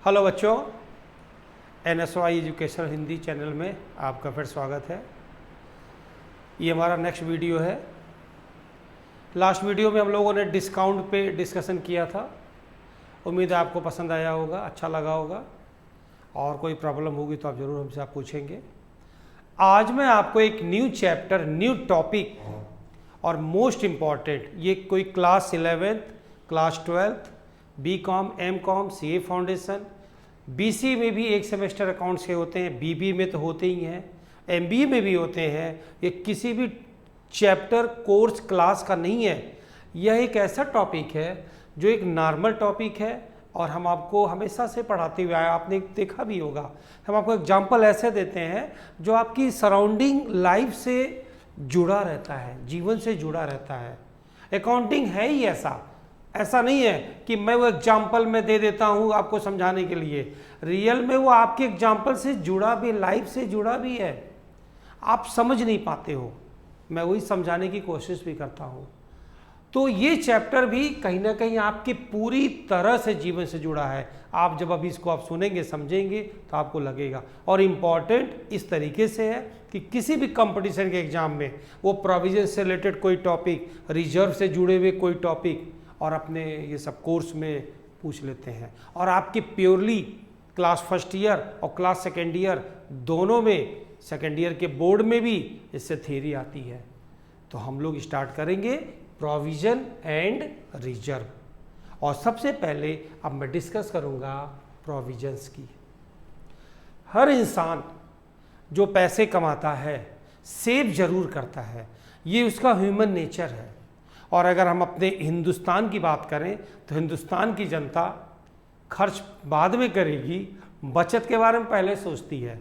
Hello बच्चों, NSY educational Hindi channel में आपका फिर स्वागत है। ये हमारा नेक्स्ट वीडियो है। लास्ट वीडियो में हम लोगों ने डिस्काउंट पे डिस्कशन किया था। उम्मीद है आपको पसंद आया होगा, अच्छा लगा होगा, और कोई प्रॉब्लम होगी तो आप ज़रूर हमसे आप पूछेंगे। आज मैं आपको एक न्यू चैप्टर, न्यू टॉपिक और मोस्ट इम्पॉर्टेंट, ये कोई class 11th, class 12th, BCom, MCom, CA foundation, BC में भी एक सेमेस्टर अकाउंट्स के होते हैं, BB में तो होते ही हैं, MBA में भी होते हैं। ये किसी भी चैप्टर, कोर्स, क्लास का नहीं है। यह एक ऐसा टॉपिक है जो एक नॉर्मल टॉपिक है और हम आपको हमेशा से पढ़ाते हुए आए, आपने देखा भी होगा। हम आपको एग्जाम्पल ऐसे देते हैं जो आपकी सराउंडिंग लाइफ से जुड़ा रहता है, जीवन से जुड़ा रहता है। अकाउंटिंग है ही ऐसा नहीं है कि मैं वो एग्जाम्पल में दे देता हूँ आपको समझाने के लिए। रियल में वो आपके एग्जाम्पल से जुड़ा भी, लाइफ से जुड़ा भी है। आप समझ नहीं पाते हो, मैं वही समझाने की कोशिश भी करता हूँ। तो ये चैप्टर भी कहीं ना कहीं आपके पूरी तरह से जीवन से जुड़ा है। आप जब अभी इसको आप सुनेंगे, समझेंगे तो आपको लगेगा। और इम्पॉर्टेंट इस तरीके से है कि किसी भी कंपटीशन के एग्जाम में वो प्रोविजन से रिलेटेड कोई टॉपिक, रिजर्व से जुड़े हुए कोई टॉपिक, और अपने ये सब कोर्स में पूछ लेते हैं। और आपके प्योरली क्लास फर्स्ट ईयर और क्लास सेकेंड ईयर दोनों में, सेकेंड ईयर के बोर्ड में भी इससे थ्योरी आती है। तो हम लोग स्टार्ट करेंगे प्रोविजन एंड रिजर्व। और सबसे पहले अब मैं डिस्कस करूंगा प्रोविजंस की। हर इंसान जो पैसे कमाता है सेव जरूर करता है, ये उसका ह्यूमन नेचर है। और अगर हम अपने हिंदुस्तान की बात करें तो हिंदुस्तान की जनता खर्च बाद में करेगी, बचत के बारे में पहले सोचती है।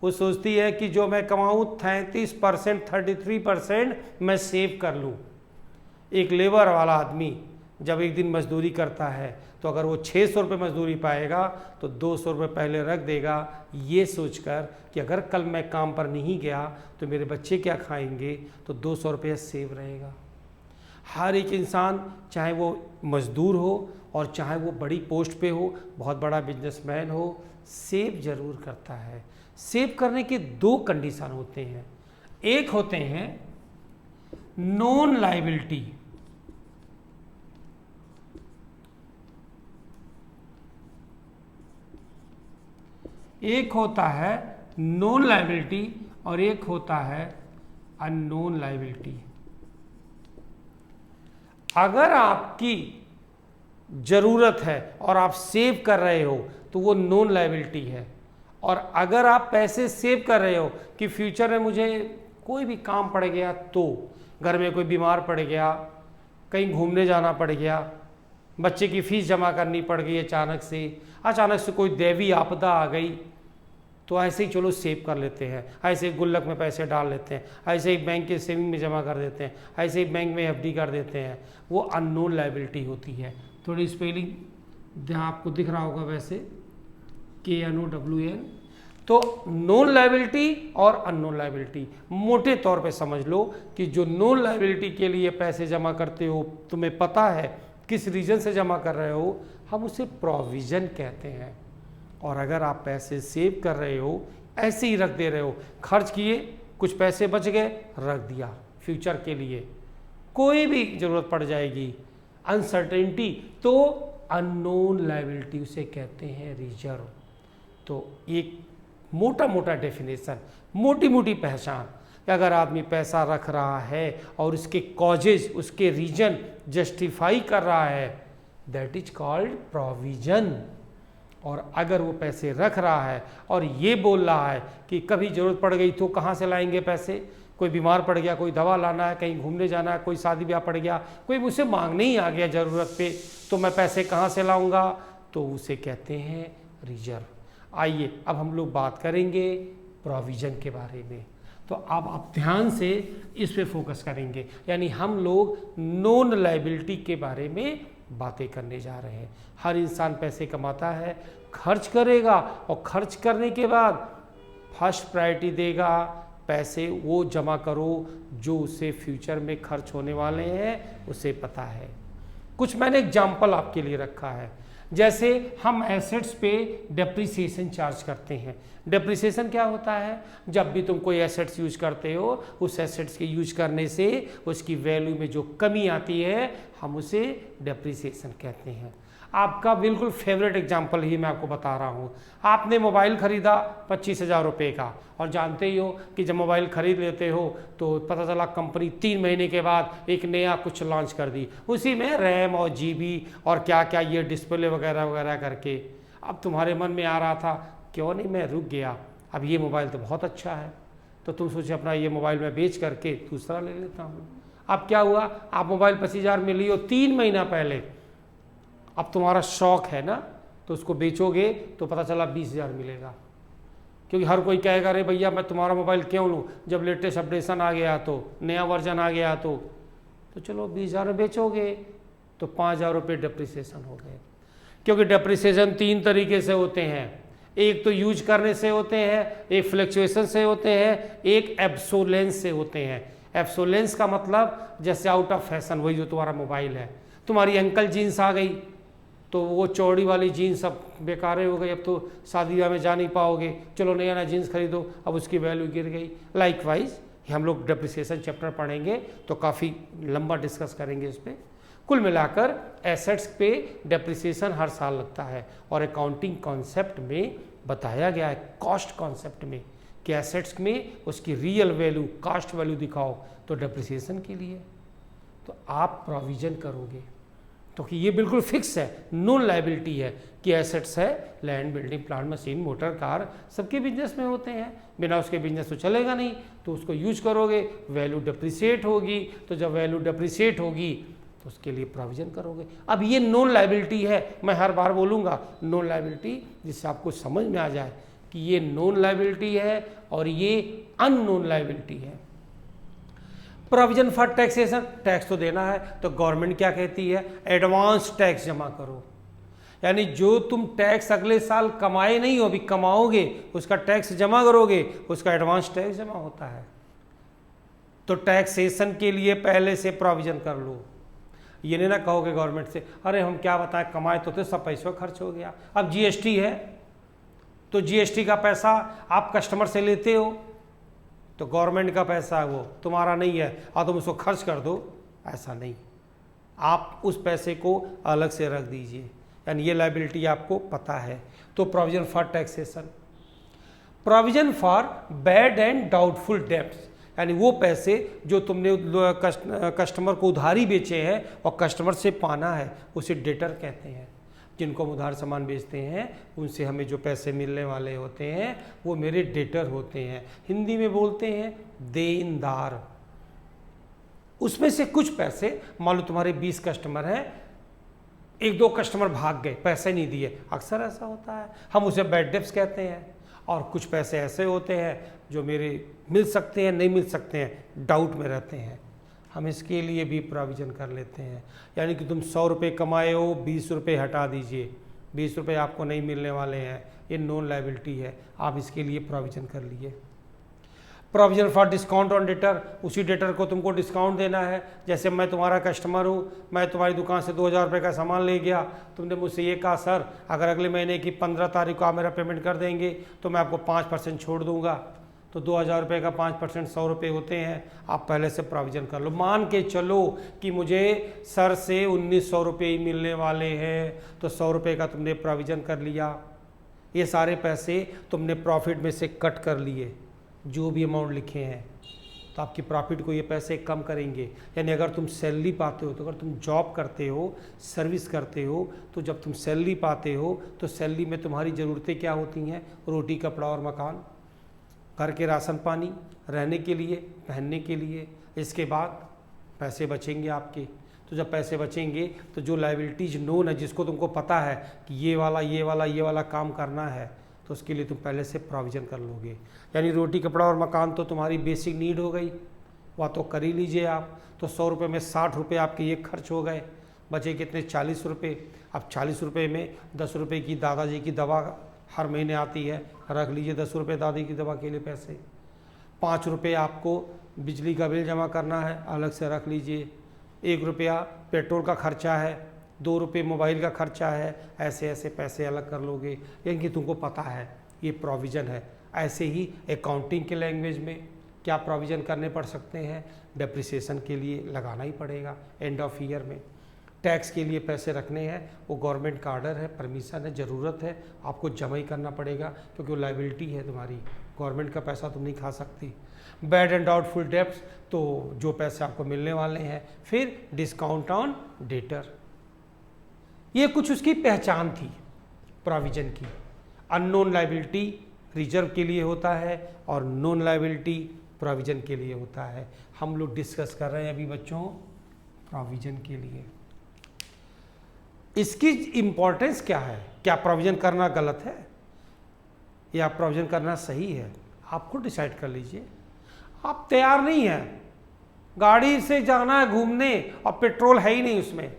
वो सोचती है कि जो मैं कमाऊँ 33%, 33% मैं सेव कर लूँ। एक लेबर वाला आदमी जब एक दिन मजदूरी करता है तो अगर वो 600 रुपये मजदूरी पाएगा तो 200 रुपये पहले रख देगा, ये सोचकर कि अगर कल मैं काम पर नहीं गया तो मेरे बच्चे क्या खाएंगे, तो 200 रुपये सेव रहेगा। हर एक इंसान, चाहे वो मजदूर हो और चाहे वो बड़ी पोस्ट पे हो, बहुत बड़ा बिजनेसमैन हो, सेव जरूर करता है। सेव करने के दो कंडीशन होते हैं। एक होते हैं नॉन लायबिलिटी, एक होता है नॉन लायबिलिटी और एक होता है अननोन लायबिलिटी। अगर आपकी ज़रूरत है और आप सेव कर रहे हो तो वो नॉन लायबिलिटी है। और अगर आप पैसे सेव कर रहे हो कि फ्यूचर में मुझे कोई भी काम पड़ गया, तो घर में कोई बीमार पड़ गया, कहीं घूमने जाना पड़ गया, बच्चे की फीस जमा करनी पड़ गई, अचानक से कोई दैवी आपदा आ गई, तो ऐसे ही चलो सेव कर लेते हैं, ऐसे गुल्लक में पैसे डाल लेते हैं, ऐसे ही बैंक के सेविंग में जमा कर देते हैं, ऐसे ही बैंक में FD कर देते हैं। वो अननोन लायबिलिटी होती है। थोड़ी स्पेलिंग आपको दिख रहा होगा वैसे, KNOWN। तो नॉन लायबिलिटी और अननोन लायबिलिटी मोटे तौर पे समझ लो कि जो नॉन लायबिलिटी के लिए पैसे जमा करते हो, तुम्हें पता है किस रीजन से जमा कर रहे हो, हम उसे प्रोविजन कहते हैं। और अगर आप पैसे सेव कर रहे हो, ऐसे ही रख दे रहे हो, खर्च किए, कुछ पैसे बच गए, रख दिया फ्यूचर के लिए, कोई भी ज़रूरत पड़ जाएगी, अनसर्टेनिटी, तो अननोन लायबिलिटी उसे कहते हैं रिजर्व। तो एक मोटा मोटा डेफिनेशन, मोटी मोटी पहचान कि अगर आदमी पैसा रख रहा है और उसके कॉजेज, उसके रीजन जस्टिफाई कर रहा है, दैट इज कॉल्ड प्रोविजन। और अगर वो पैसे रख रहा है और ये बोल रहा है कि कभी ज़रूरत पड़ गई तो कहाँ से लाएंगे पैसे, कोई बीमार पड़ गया, कोई दवा लाना है, कहीं घूमने जाना है, कोई शादी ब्याह पड़ गया, कोई मुझसे मांगने ही आ गया ज़रूरत पे, तो मैं पैसे कहाँ से लाऊंगा, तो उसे कहते हैं रिजर्व। आइए अब हम लोग बात करेंगे प्रोविजन के बारे में। तो अब आप ध्यान से इस पे फोकस करेंगे, यानी हम लोग नॉन लायबिलिटी के बारे में बातें करने जा रहे हैं। हर इंसान पैसे कमाता है, खर्च करेगा, और खर्च करने के बाद फर्स्ट प्रायोरिटी देगा पैसे वो जमा करो जो उसे फ्यूचर में खर्च होने वाले हैं, उसे पता है। कुछ मैंने एग्जाम्पल आपके लिए रखा है। जैसे हम एसेट्स पे डेप्रिसिएशन चार्ज करते हैं। डेप्रिसिएशन क्या होता है? जब भी तुम कोई एसेट्स यूज करते हो, उस एसेट्स के यूज करने से उसकी वैल्यू में जो कमी आती है, हम उसे डेप्रिसिएशन कहते हैं। आपका बिल्कुल फेवरेट एग्जाम्पल ही मैं आपको बता रहा हूँ। आपने मोबाइल खरीदा 25,000 रुपये का, और जानते ही हो कि जब मोबाइल खरीद लेते हो तो पता चला कंपनी 3 महीने के बाद एक नया कुछ लॉन्च कर दी, उसी में रैम और जीबी और क्या क्या ये डिस्प्ले वगैरह वगैरह करके। अब तुम्हारे मन में आ रहा था क्यों नहीं मैं रुक गया, अब ये मोबाइल तो बहुत अच्छा है, तो तुम सोचे अपना ये मोबाइल मैं बेच करके दूसरा ले लेता हूँ। अब क्या हुआ, आप मोबाइल 25,000 में लियो 3 महीना पहले, अब तुम्हारा शौक है ना, तो उसको बेचोगे तो पता चला 20,000 मिलेगा, क्योंकि हर कोई कहेगा अरे भैया मैं तुम्हारा मोबाइल क्यों लूँ, जब लेटेस्ट अपडेशन आ गया तो नया वर्जन आ गया तो चलो 20,000 में बेचोगे, तो 5,000 रुपये डेप्रिसिएशन हो गए। क्योंकि डेप्रिसिएशन 3 तरीके से होते हैं, एक तो यूज करने से होते हैं, एक फ्लक्चुएशन से होते हैं, एक एब्सोलेंस से होते हैं। एब्सोलेंस का मतलब जैसे आउट ऑफ फैशन, वही जो तुम्हारा मोबाइल है, तुम्हारी अंकल जीन्स आ गई तो वो चौड़ी वाली जीन्स अब बेकार हो गई, अब तो शादी ब्याह में जा नहीं पाओगे, चलो नया नया जीन्स खरीदो, अब उसकी वैल्यू गिर गई। लाइकवाइज हम लोग डेप्रिसिएशन चैप्टर पढ़ेंगे तो काफ़ी लंबा डिस्कस करेंगे इस पर। कुल मिलाकर एसेट्स पे डेप्रिसिएशन हर साल लगता है, और अकाउंटिंग कॉन्सेप्ट में बताया गया है, कॉस्ट कॉन्सेप्ट में, कि एसेट्स में उसकी रियल वैल्यू, कास्ट वैल्यू दिखाओ, तो डेप्रिसिएशन के लिए तो आप प्रोविजन करोगे, तो कि ये बिल्कुल फिक्स है, नॉन लायबिलिटी है कि एसेट्स है, land, building, plant, machine, motor, car, सबके बिजनेस में होते हैं, बिना उसके बिजनेस तो चलेगा नहीं, तो उसको यूज करोगे, वैल्यू डेप्रिसिएट होगी, तो जब वैल्यू डेप्रिसिएट होगी तो उसके लिए प्रोविजन करोगे। अब ये नॉन लायबिलिटी है, मैं हर बार बोलूँगा नॉन लायबिलिटी, जिससे आपको समझ में आ जाए कि ये नॉन लायबिलिटी है और ये अननोन लायबिलिटी है। प्रोविजन फॉर टैक्सेशन, टैक्स तो देना है, तो गवर्नमेंट क्या कहती है, एडवांस टैक्स जमा करो, यानी जो तुम टैक्स अगले साल कमाए नहीं हो, अभी कमाओगे, उसका टैक्स जमा करोगे, उसका एडवांस टैक्स जमा होता है। तो टैक्सेशन के लिए पहले से प्रोविजन कर लो, ये नहीं ना कहोगे गवर्नमेंट से अरे हम क्या बताएं, कमाए तो थे, सब पैसा खर्च हो गया। अब जीएसटी है तो जीएसटी का पैसा आप कस्टमर से लेते हो, तो गवर्नमेंट का पैसा है, वो तुम्हारा नहीं है और तुम उसको खर्च कर दो, ऐसा नहीं, आप उस पैसे को अलग से रख दीजिए, यानी ये लायबिलिटी आपको पता है। तो provision for taxation, provision for bad and doubtful debts, यानी वो पैसे जो तुमने कस्टमर को उधारी बेचे हैं और कस्टमर से पाना है, उसे डेटर कहते हैं। जिनको हम उधार सामान बेचते हैं उनसे हमें जो पैसे मिलने वाले होते हैं वो मेरे डेटर होते हैं, हिंदी में बोलते हैं देनदार। उसमें से कुछ पैसे, मान लो तुम्हारे 20 कस्टमर हैं, 1-2 कस्टमर भाग गए, पैसे नहीं दिए, अक्सर ऐसा होता है, हम उसे बैड डेब्ट्स कहते हैं। और कुछ पैसे ऐसे होते हैं जो मेरे मिल सकते हैं, नहीं मिल सकते हैं, डाउट में रहते हैं, हम इसके लिए भी प्रोविज़न कर लेते हैं। यानी कि तुम 100 रुपये कमाए हो, 20 रुपये हटा दीजिए, 20 रुपये आपको नहीं मिलने वाले हैं, ये नॉन लायबिलिटी है, आप इसके लिए प्रोविज़न कर लिए। Provision for discount on debtor, उसी डेटर को तुमको डिस्काउंट देना है। जैसे मैं तुम्हारा कस्टमर हूँ, मैं तुम्हारी दुकान से 2,000 रुपये का सामान ले गया, तुमने मुझसे ये कहा सर अगर अगले महीने की 15 तारीख को आप मेरा पेमेंट कर देंगे तो मैं आपको 5% छोड़ दूंगा, तो 2,000 रुपये का 5% 100 रुपये होते हैं, आप पहले से प्रोविज़न कर लो। मान के चलो कि मुझे सर से 1,900 रुपये ही मिलने वाले हैं, तो 100 रुपये का तुमने प्रोविज़न कर लिया, ये सारे पैसे तुमने प्रॉफिट में से कट कर लिए, जो भी अमाउंट लिखे हैं, तो आपकी प्रॉफिट को ये पैसे कम करेंगे। यानी अगर तुम सैलरी पाते हो, तो अगर तुम जॉब करते हो, सर्विस करते हो, तो जब तुम सैलरी पाते हो तो सैलरी में तुम्हारी ज़रूरतें क्या होती हैं, रोटी कपड़ा और मकान, घर के राशन पानी, रहने के लिए, पहनने के लिए, इसके बाद पैसे बचेंगे आपके। तो जब पैसे बचेंगे तो जो लायबिलिटीज नोन है, जिसको तुमको पता है कि ये वाला काम करना है, तो उसके लिए तुम पहले से प्रोविज़न कर लोगे। यानी रोटी कपड़ा और मकान तो तुम्हारी बेसिक नीड हो गई, वह तो कर ही लीजिए आप। तो 100 रुपये में 60 रुपये आपके ये खर्च हो गए, बचे कितने, 40 रुपये। अब 40 रुपये में 10 रुपये की दादाजी की दवा हर महीने आती है, रख लीजिए 10 रुपये दादी की दवा के लिए पैसे। 5 रुपये आपको बिजली का बिल जमा करना है, अलग से रख लीजिए। 1 रुपया पेट्रोल का खर्चा है, ₹2 मोबाइल का खर्चा है, ऐसे ऐसे पैसे अलग कर लोगे, यानी कि तुमको पता है ये प्रोविज़न है। ऐसे ही अकाउंटिंग के लैंग्वेज में क्या प्रोविज़न करने पड़ सकते हैं, डेप्रिसिएशन के लिए लगाना ही पड़ेगा एंड ऑफ ईयर में, टैक्स के लिए पैसे रखने हैं, वो गवर्नमेंट का ऑर्डर है, परमिशन है, ज़रूरत है, आपको जमा ही करना पड़ेगा क्योंकि वो लायबिलिटी है तुम्हारी, गवर्नमेंट का पैसा तुम नहीं खा सकती। बैड एंड डाउटफुल डेब्ट्स, तो जो पैसे आपको मिलने वाले हैं। फिर डिस्काउंट ऑन डेटर, ये कुछ उसकी पहचान थी प्रोविज़न की। अननोन लायबिलिटी रिजर्व के लिए होता है और नोन लायबिलिटी प्रोविज़न के लिए होता है। हम लोग डिस्कस कर रहे हैं अभी बच्चों प्रोविज़न के लिए। इसकी इम्पोर्टेंस क्या है, क्या प्रोविज़न करना गलत है या प्रोविज़न करना सही है, आपको डिसाइड कर लीजिए। आप तैयार नहीं हैं, गाड़ी से जाना है घूमने और पेट्रोल है ही नहीं उसमें।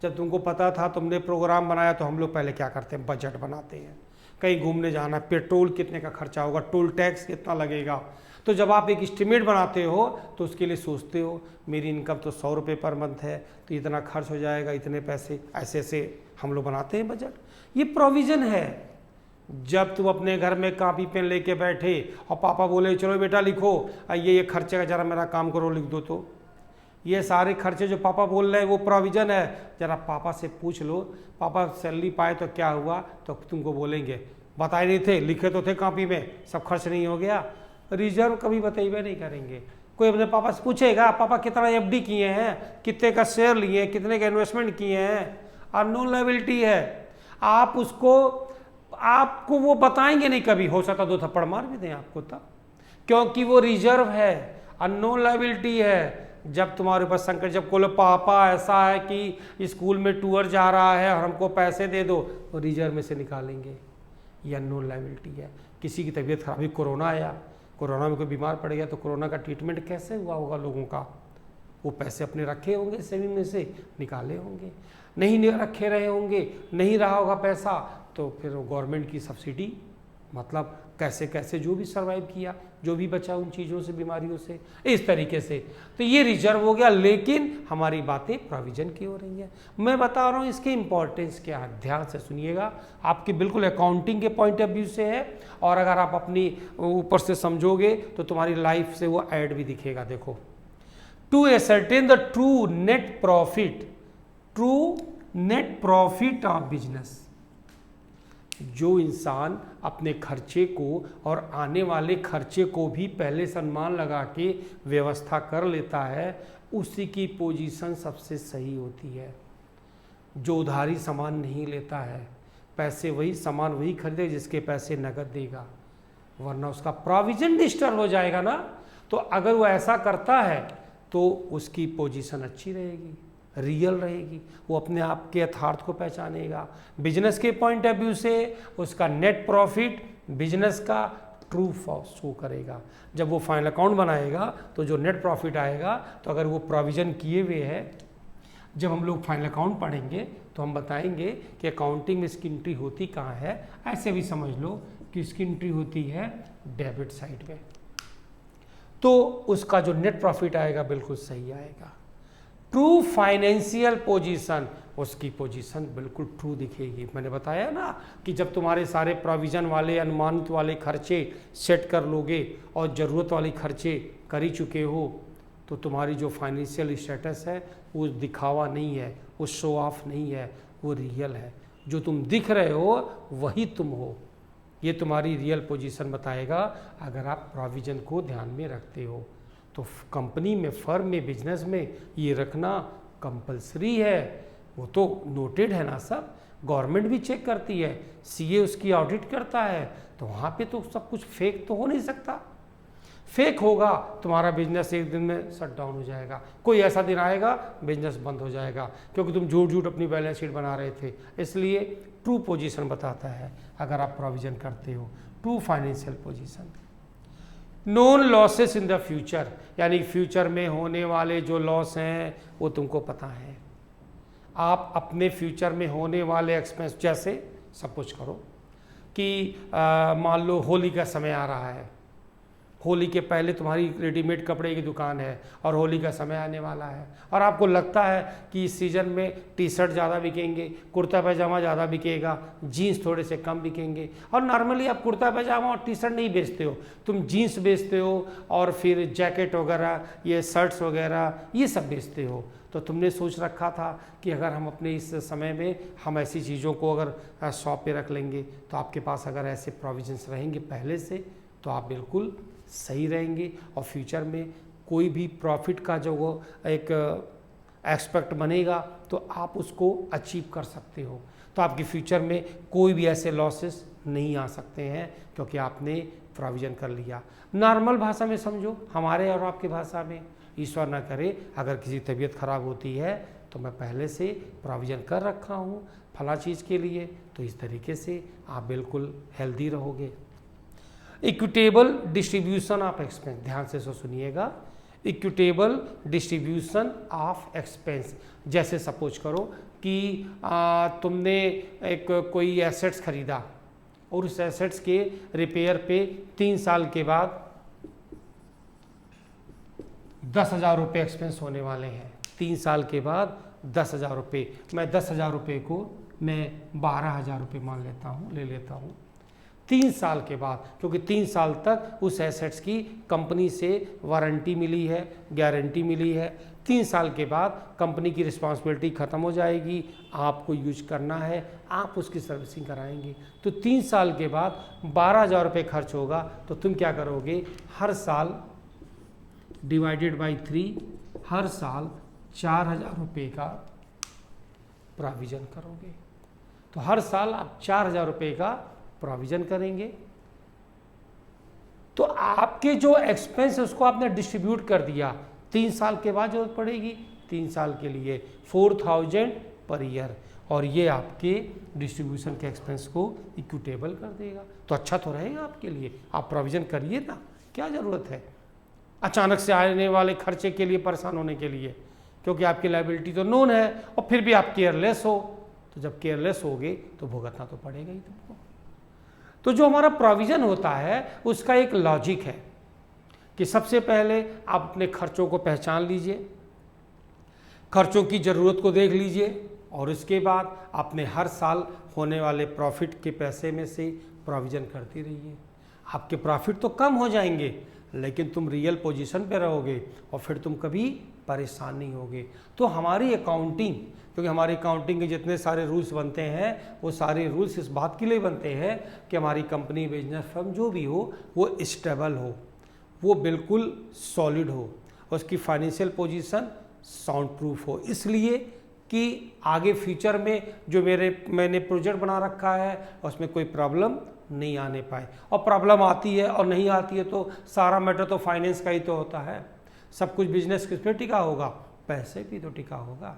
जब तुमको पता था, तुमने प्रोग्राम बनाया, तो हम लोग पहले क्या करते हैं, बजट बनाते हैं। कहीं घूमने जाना, पेट्रोल कितने का खर्चा होगा, टोल टैक्स कितना लगेगा। तो जब आप एक एस्टिमेट बनाते हो तो उसके लिए सोचते हो मेरी इनकम तो ₹100 पर मंथ है, तो इतना खर्च हो जाएगा, इतने पैसे, ऐसे ऐसे हम लोग बनाते हैं बजट। ये प्रोविज़न है। जब तुम अपने घर में कॉपी पेन लेके बैठे और पापा बोले चलो बेटा लिखो, ये खर्चे का जरा मेरा काम करो, लिख दो, तो ये सारे खर्चे जो पापा बोल रहे हैं वो प्रोविज़न है। जरा पापा से पूछ लो, पापा सैलरी पाए तो क्या हुआ, तो तुमको बोलेंगे बताए नहीं थे, लिखे तो थे कॉपी में, सब खर्च नहीं हो गया। रिजर्व कभी बताइए नहीं करेंगे। कोई अपने पापा से पूछेगा पापा कितना FD किए हैं, कितने का शेयर लिए, कितने का इन्वेस्टमेंट किए हैं, अननोन लायबिलिटी है। आप उसको, आपको वो बताएंगे नहीं कभी, हो सकता 2 थप्पड़ मार भी दें आपको तब, क्योंकि वो रिजर्व है, अननोन लायबिलिटी है। जब तुम्हारे ऊपर संकट, जब बोले पापा ऐसा है कि स्कूल में टूर जा रहा है और हमको पैसे दे दो, तो रिजर्व में से निकालेंगे, ये अननोन लायबिलिटी है। किसी की तबीयत खराब, अभी कोरोना आया, कोरोना में कोई बीमार पड़ गया, तो कोरोना का ट्रीटमेंट कैसे हुआ होगा लोगों का, वो पैसे अपने रखे होंगे सेविंग में से, निकाले होंगे, नहीं रखे रहे होंगे, नहीं रहा होगा पैसा, तो फिर वो गवर्नमेंट की सब्सिडी, मतलब कैसे कैसे जो भी सर्वाइव किया, जो भी बचा उन चीज़ों से, बीमारियों से, इस तरीके से। तो ये रिजर्व हो गया, लेकिन हमारी बातें प्रोविज़न की हो रही हैं। मैं बता रहा हूँ इसकी इंपॉर्टेंस क्या है, ध्यान से सुनिएगा, आपके बिल्कुल अकाउंटिंग के पॉइंट ऑफ व्यू से है, और अगर आप अपनी ऊपर से समझोगे तो तुम्हारी लाइफ से वो ऐड भी दिखेगा। देखो, to ascertain the true net profit of business, जो इंसान अपने खर्चे को और आने वाले खर्चे को भी पहले से अनुमान लगा के व्यवस्था कर लेता है, उसी की पोजीशन सबसे सही होती है। जो उधारी सामान नहीं लेता है, पैसे वही सामान वही खरीदे जिसके पैसे नगद देगा, वरना उसका प्रोविज़न डिस्टर्ब हो जाएगा ना। तो अगर वो ऐसा करता है तो उसकी पोजीशन अच्छी रहेगी, रियल रहेगी, वो अपने आप के यथार्थ को पहचानेगा। बिजनेस के पॉइंट ऑफ व्यू से उसका नेट प्रॉफिट बिजनेस का ट्रू शो करेगा। जब वो फाइनल अकाउंट बनाएगा तो जो नेट प्रॉफिट आएगा, तो अगर वो प्रोविज़न किए हुए है, जब हम लोग फाइनल अकाउंट पढ़ेंगे तो हम बताएंगे कि अकाउंटिंग में इसकी एंट्री होती कहाँ है। ऐसे भी समझ लो कि इसकी एंट्री होती है डेबिट साइड में, तो उसका जो नेट प्रॉफिट आएगा बिल्कुल सही आएगा। ट्रू फाइनेंशियल पोजीशन, उसकी पोजीशन बिल्कुल ट्रू दिखेगी। मैंने बताया ना कि जब तुम्हारे सारे प्रोविज़न वाले, अनुमानित वाले खर्चे सेट कर लोगे और ज़रूरत वाले खर्चे कर ही चुके हो, तो तुम्हारी जो फाइनेंशियल स्टेटस है वो दिखावा नहीं है, वो शो ऑफ नहीं है, वो रियल है। जो तुम दिख रहे हो वही तुम हो, ये तुम्हारी रियल पोजीशन बताएगा अगर आप प्रोविज़न को ध्यान में रखते हो। तो कंपनी में, फर्म में, बिजनेस में ये रखना कंपलसरी है। वो तो नोटेड है ना सब, गवर्नमेंट भी चेक करती है, CA उसकी ऑडिट करता है, तो वहाँ पे तो सब कुछ फेक तो हो नहीं सकता। फेक होगा तुम्हारा बिजनेस एक दिन में शट डाउन हो जाएगा, कोई ऐसा दिन आएगा बिजनेस बंद हो जाएगा, क्योंकि तुम झूठ झूठ अपनी बैलेंस शीट बना रहे थे। इसलिए ट्रू पोजीशन बताता है अगर आप प्रोविज़न करते हो, true financial position. Known losses in the future, यानी फ्यूचर में होने वाले जो लॉस हैं वो तुमको पता है। आप अपने फ्यूचर में होने वाले एक्सपेंस, जैसे सपोज करो कि मान लो होली का समय आ रहा है, होली के पहले तुम्हारी रेडीमेड कपड़े की दुकान है और होली का समय आने वाला है और आपको लगता है कि इस सीज़न में टी शर्ट ज़्यादा बिकेंगे, कुर्ता पैजामा ज़्यादा बिकेगा, जीन्स थोड़े से कम बिकेंगे। और नॉर्मली आप कुर्ता पैजामा और टी शर्ट नहीं बेचते हो, तुम जीन्स बेचते हो और फिर जैकेट वगैरह, ये शर्ट्स वगैरह, ये सब बेचते हो। तो तुमने सोच रखा था कि अगर हम अपने इस समय में हम ऐसी चीज़ों को अगर शॉप पे रख लेंगे तो आपके पास अगर ऐसे प्रोविजंस रहेंगे पहले से तो आप बिल्कुल सही रहेंगे और फ्यूचर में कोई भी प्रॉफिट का जो वो एक एक्सपेक्ट बनेगा तो आप उसको अचीव कर सकते हो। तो आपके फ्यूचर में कोई भी ऐसे लॉसेस नहीं आ सकते हैं क्योंकि आपने प्रोविज़न कर लिया। नॉर्मल भाषा में समझो, हमारे और आपकी भाषा में, ईश्वर ना करे अगर किसी तबीयत खराब होती है तो मैं पहले से प्रोविज़न कर रखा हूँ फला चीज़ के लिए, तो इस तरीके से आप बिल्कुल हेल्दी रहोगे। इक्विटेबल डिस्ट्रीब्यूशन ऑफ एक्सपेंस, ध्यान से सुनिएगा, इक्विटेबल डिस्ट्रीब्यूशन ऑफ एक्सपेंस। जैसे सपोज करो कि तुमने एक कोई एसेट्स खरीदा और उस एसेट्स के रिपेयर पे 3 साल के बाद 10,000 रुपये एक्सपेंस होने वाले हैं। 3 साल के बाद 10,000 रुपये, मैं 10,000 रुपये को मैं 12,000 रुपये मान लेता हूँ, ले लेता हूँ 3 साल के बाद, क्योंकि 3 साल तक उस एसेट्स की कंपनी से वारंटी मिली है, गारंटी मिली है। 3 साल के बाद कंपनी की रिस्पॉन्सिबिलिटी ख़त्म हो जाएगी, आपको यूज करना है, आप उसकी सर्विसिंग कराएंगे। तो 3 साल के बाद 12,000 रुपये खर्च होगा, तो तुम क्या करोगे, हर साल डिवाइडेड बाई 3, हर साल 4,000 रुपये का प्रोविज़न करोगे। तो हर साल आप 4,000 रुपये का प्रोविज़न करेंगे तो आपके जो एक्सपेंस है उसको आपने डिस्ट्रीब्यूट कर दिया। 3 साल के बाद जरूरत पड़ेगी, 3 साल के लिए 4,000 पर ईयर, और ये आपके डिस्ट्रीब्यूशन के एक्सपेंस को इक्विटेबल कर देगा। तो अच्छा तो रहेगा आपके लिए, आप प्रोविज़न करिए ना, क्या ज़रूरत है अचानक से आने वाले खर्चे के लिए परेशान होने के लिए, क्योंकि आपकी लायबिलिटी तो नोन है और फिर भी आप केयरलेस हो। तो जब केयरलेस होगे तो भुगतना तो पड़ेगा ही तुमको। तो जो हमारा प्रोविज़न होता है उसका एक लॉजिक है कि सबसे पहले आप अपने खर्चों को पहचान लीजिए, खर्चों की ज़रूरत को देख लीजिए और उसके बाद आपने हर साल होने वाले प्रॉफिट के पैसे में से प्रोविज़न करती रहिए। आपके प्रॉफिट तो कम हो जाएंगे लेकिन तुम रियल पोजीशन पे रहोगे और फिर तुम कभी परेशान नहीं होगे। तो हमारी अकाउंटिंग, क्योंकि हमारी अकाउंटिंग के जितने सारे रूल्स बनते हैं वो सारे रूल्स इस बात के लिए बनते हैं कि हमारी कंपनी, बिजनेस फर्म जो भी हो वो स्टेबल हो, वो बिल्कुल सॉलिड हो, उसकी फाइनेंशियल पोजीशन साउंड प्रूफ हो, इसलिए कि आगे फ्यूचर में जो मैंने प्रोजेक्ट बना रखा है उसमें कोई प्रॉब्लम नहीं आने पाए। और प्रॉब्लम आती है और नहीं आती है तो सारा मैटर तो फाइनेंस का ही तो होता है। सब कुछ बिजनेस किस पे टिका होगा, पैसे पे तो टिका होगा।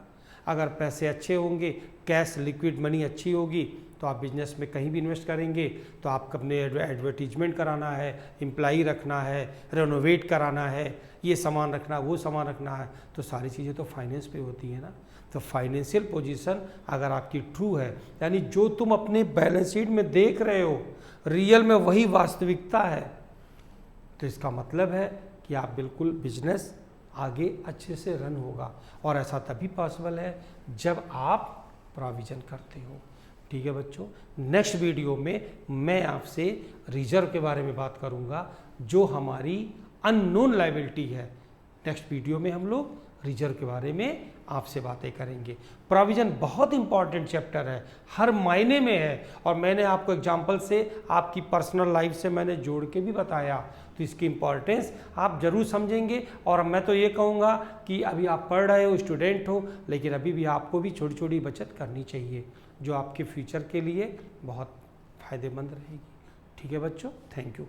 अगर पैसे अच्छे होंगे, कैश लिक्विड मनी अच्छी होगी तो आप बिजनेस में कहीं भी इन्वेस्ट करेंगे। तो आपको अपने एडवर्टीजमेंट कराना है, एम्प्लॉई रखना है, रेनोवेट कराना है, ये सामान रखना, वो सामान रखना है, तो सारी चीज़ें तो फाइनेंस पे होती है ना। तो फाइनेंशियल पोजीशन अगर आपकी ट्रू है, यानी जो तुम अपने बैलेंस शीट में देख रहे हो रियल में वही वास्तविकता है, तो इसका मतलब है कि आप बिल्कुल बिजनेस आगे अच्छे से रन होगा। और ऐसा तभी पॉसिबल है जब आप प्रोविज़न करते हो। ठीक है बच्चों, नेक्स्ट वीडियो में मैं आपसे रिजर्व के बारे में बात करूंगा जो हमारी अननोन लायबिलिटी है। नेक्स्ट वीडियो में हम लोग रिजर्व के बारे में आपसे बातें करेंगे। प्रोविज़न बहुत इंपॉर्टेंट चैप्टर है, हर मायने में है, और मैंने आपको एग्जांपल से आपकी पर्सनल लाइफ से मैंने जोड़ के भी बताया, तो इसकी इम्पॉर्टेंस आप ज़रूर समझेंगे। और मैं तो ये कहूँगा कि अभी आप पढ़ रहे हो, स्टूडेंट हो, लेकिन अभी भी आपको भी छोटी छोटी बचत करनी चाहिए जो आपके फ्यूचर के लिए बहुत फ़ायदेमंद रहेगी। ठीक है बच्चों, थैंक यू।